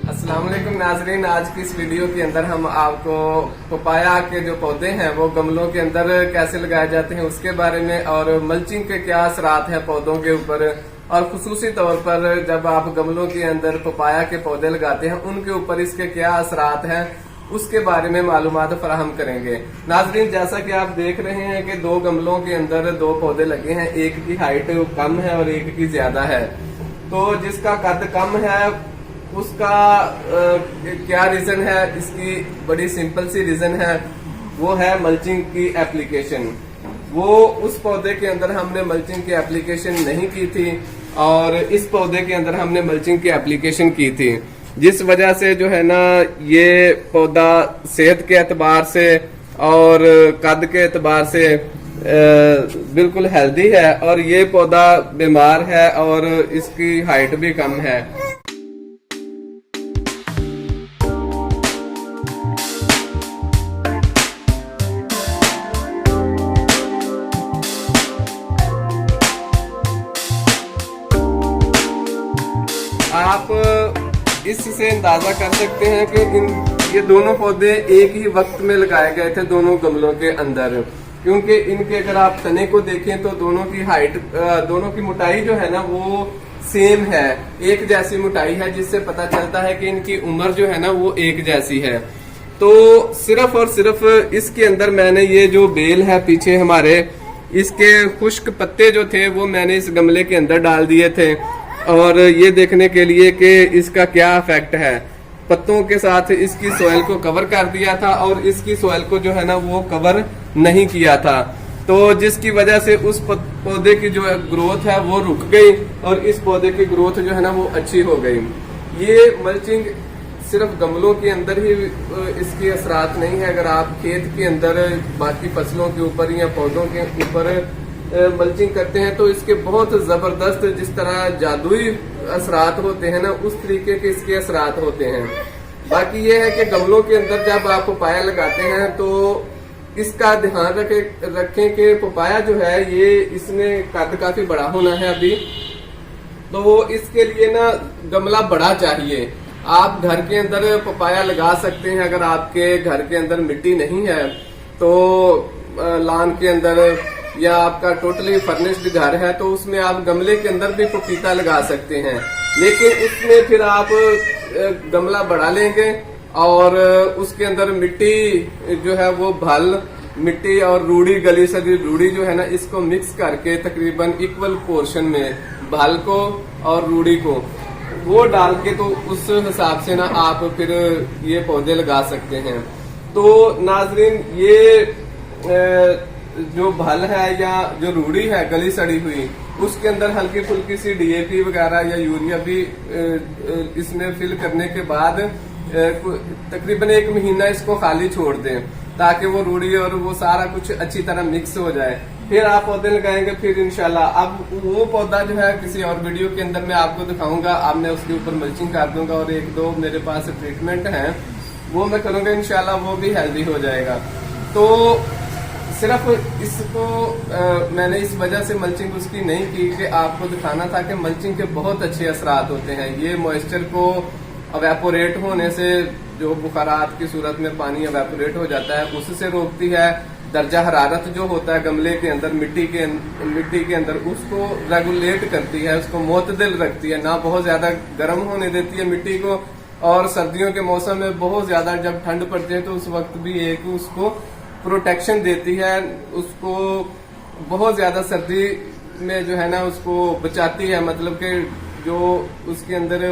अस्सलाम वालेकुम नाजरीन। आज की इस वीडियो के अंदर हम आपको पपाया के जो पौधे हैं वो गमलों के अंदर कैसे लगाए जाते हैं उसके बारे में और मल्चिंग के क्या असरात हैं पौधों के ऊपर और खुसूसी तौर पर जब आप गमलों के अंदर पपाया के पौधे लगाते हैं उनके ऊपर इसके क्या असरात हैं उसके बारे में मालूमात फराहम करेंगे। नाजरीन, जैसा कि आप देख रहे हैं कि दो गमलों के अंदर दो पौधे लगे हैं, एक की हाइट कम है और एक की ज्यादा है। तो जिसका कद कम है उसका क्या रीजन है? इसकी बड़ी सिंपल सी रीजन है, वो है मल्चिंग की एप्लीकेशन। वो उस पौधे के अंदर हमने मल्चिंग की एप्लीकेशन नहीं की थी और इस पौधे के अंदर हमने मल्चिंग की एप्लीकेशन की थी, जिस वजह से जो है ना ये पौधा सेहत के एतबार से और कद के एतबार से बिल्कुल हेल्दी है और ये पौधा बीमार है और इसकी हाइट भी कम है। आप इससे अंदाजा कर सकते हैं कि ये दोनों पौधे एक ही वक्त में लगाए गए थे दोनों गमलों के अंदर, क्योंकि इनके अगर आप तने को देखें तो दोनों की हाइट, दोनों की मोटाई जो है ना वो सेम है, एक जैसी मोटाई है, जिससे पता चलता है कि इनकी उम्र जो है ना वो एक जैसी है। तो सिर्फ और सिर्फ इसके अंदर मैंने ये जो बेल है पीछे हमारे, इसके खुश्क पत्ते जो थे वो मैंने इस गमले के अंदर डाल दिए थे और ये देखने के लिए कि इसका क्या इफेक्ट है। पत्तों के साथ इसकी सॉइल को कवर कर दिया था और इसकी सॉइल को जो है ना वो कवर नहीं किया था, तो जिसकी वजह से उस पौधे की जो ग्रोथ है वो रुक गई और इस पौधे की ग्रोथ जो है ना वो अच्छी हो गई। ये मल्चिंग सिर्फ गमलों के अंदर ही इसकी असरात नहीं है, अगर आप खेत के अंदर बाकी फसलों के ऊपर या पौधों के ऊपर मल्चिंग करते हैं तो इसके बहुत जबरदस्त, जिस तरह जादुई असरात होते हैं ना उस तरीके के इसके असरात होते हैं। बाकी ये है कि गमलों के अंदर जब आप पपाया लगाते हैं तो इसका ध्यान रखें कि पपाया जो है ये इसने कद काफी बड़ा होना है अभी, तो इसके लिए ना गमला बड़ा चाहिए। आप घर के अंदर पपाया लगा सकते हैं, अगर आपके घर के अंदर मिट्टी नहीं है तो लॉन के अंदर या आपका टोटली फर्निश्ड घर है तो उसमें आप गमले के अंदर भी पपीता लगा सकते हैं, लेकिन उसमें फिर आप गमला बढ़ा लेंगे और उसके अंदर मिट्टी जो है वो भल मिट्टी और रूढ़ी, गली सड़ी रूढ़ी जो है ना इसको मिक्स करके तकरीबन इक्वल पोर्शन में भल को और रूढ़ी को वो डाल के तो उस हिसाब से ना आप फिर ये पौधे लगा सकते हैं। तो नाजरीन, ये जो भल है या जो रूढ़ी है गली सड़ी हुई उसके अंदर हल्की फुल्की सी डीएपी वगैरह या यूरिया भी इसमें फिल करने के बाद तकरीबन 1 महीना इसको खाली छोड़ दें ताकि वो रूढ़ी और वो सारा कुछ अच्छी तरह मिक्स हो जाए, फिर आप पौधे लगाएंगे। फिर इंशाल्लाह अब वो पौधा जो है किसी और वीडियो के अंदर मैं आपको दिखाऊंगा, अब मैं उसके ऊपर मल्चिंग कर दूंगा और 1-2 मेरे पास ट्रीटमेंट है वो मैं करूंगा, इंशाल्लाह वो भी हेल्दी हो जाएगा। तो सिर्फ इसको मैंने इस वजह से मल्चिंग उसकी नहीं की कि आपको दिखाना था कि मल्चिंग के बहुत अच्छे असरात होते हैं। ये मॉइस्चर को अवेपोरेट होने से, जो बुखारात की सूरत में पानी अवेपोरेट हो जाता है उससे रोकती है। दर्जा हरारत जो होता है गमले के अंदर मिट्टी के अंदर उसको रेगुलेट करती है, उसको मोतदिल रखती है, ना बहुत ज्यादा गर्म होने देती है मिट्टी को। और सर्दियों के मौसम में बहुत ज्यादा जब ठंड पड़ती है तो उस वक्त भी एक उसको प्रोटेक्शन देती है, उसको बहुत ज्यादा सर्दी में जो है ना उसको बचाती है। मतलब कि जो उसके अंदर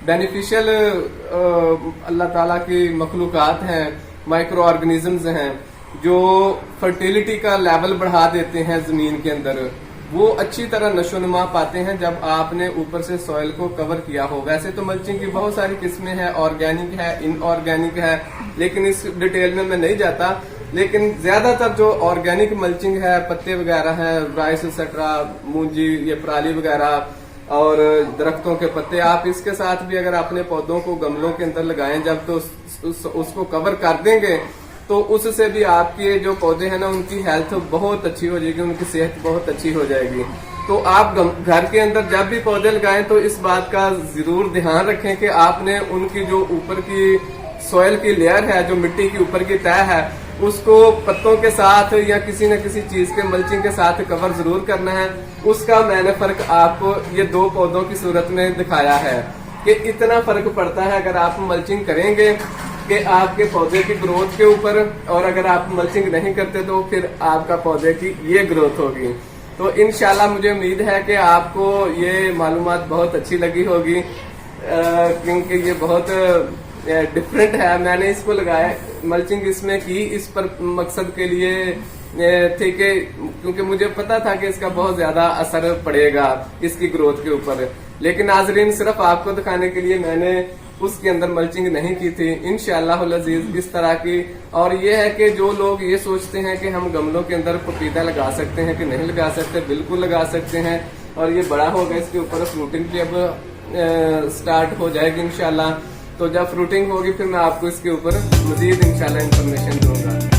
बेनिफिशियल अल्लाह ताला की मखलूकात हैं, माइक्रो ऑर्गेनिजम्स हैं जो फर्टिलिटी का लेवल बढ़ा देते हैं जमीन के अंदर, वो अच्छी तरह नशोनुमा पाते हैं जब आपने ऊपर से सॉइल को कवर किया हो। वैसे तो मल्चिंग की बहुत सारी किस्में हैं, ऑर्गेनिक है, इनऑर्गेनिक है, लेकिन इस डिटेल में मैं नहीं जाता। लेकिन ज्यादातर जो ऑर्गेनिक मल्चिंग है, पत्ते वगैरह हैं, राइस एक्सेट्रा, मूंजी, ये पराली वगैरह और दरख्तों के पत्ते, आप इसके साथ भी अगर अपने पौधों को गमलों के अंदर लगाएं जब तो उसको कवर कर देंगे तो उससे भी आपके जो पौधे हैं ना उनकी हेल्थ बहुत अच्छी हो जाएगी, उनकी सेहत बहुत अच्छी हो जाएगी। तो आप घर के अंदर जब भी पौधे लगाएं तो इस बात का जरूर ध्यान रखें कि आपने उनकी जो ऊपर की सॉइल की लेयर है, जो मिट्टी की ऊपर की तह है, उसको पत्तों के साथ या किसी न किसी चीज के मल्चिंग के साथ कवर जरूर करना है। उसका मैंने फर्क आपको ये 2 पौधों की सूरत में दिखाया है कि इतना फर्क पड़ता है अगर आप मल्चिंग करेंगे कि आपके पौधे की ग्रोथ के ऊपर, और अगर आप मल्चिंग नहीं करते तो फिर आपका पौधे की ये ग्रोथ होगी। तो इंशाल्लाह मुझे उम्मीद है कि आपको ये मालूमात बहुत अच्छी लगी होगी, क्योंकि ये बहुत डिफरेंट है। मैंने इसको लगाया, मल्चिंग इसमें की इस पर मकसद के लिए थे कि क्योंकि मुझे पता था कि इसका बहुत ज्यादा असर पड़ेगा इसकी ग्रोथ के ऊपर, लेकिन नाजरीन सिर्फ आपको दिखाने के लिए मैंने उसके अंदर मल्चिंग नहीं की थी। इंशाअल्लाह अज़ीज इस तरह की, और ये है कि जो लोग ये सोचते हैं कि हम गमलों के अंदर पपीता लगा सकते हैं कि नहीं लगा सकते, बिल्कुल लगा सकते हैं। और ये बड़ा होगा, इसके ऊपर फ्रूटिंग भी अब स्टार्ट हो जाएगी इंशाल्लाह। तो जब फ्रूटिंग होगी फिर मैं आपको इसके ऊपर मजीद इंशाल्लाह इंफॉर्मेशन दूंगा।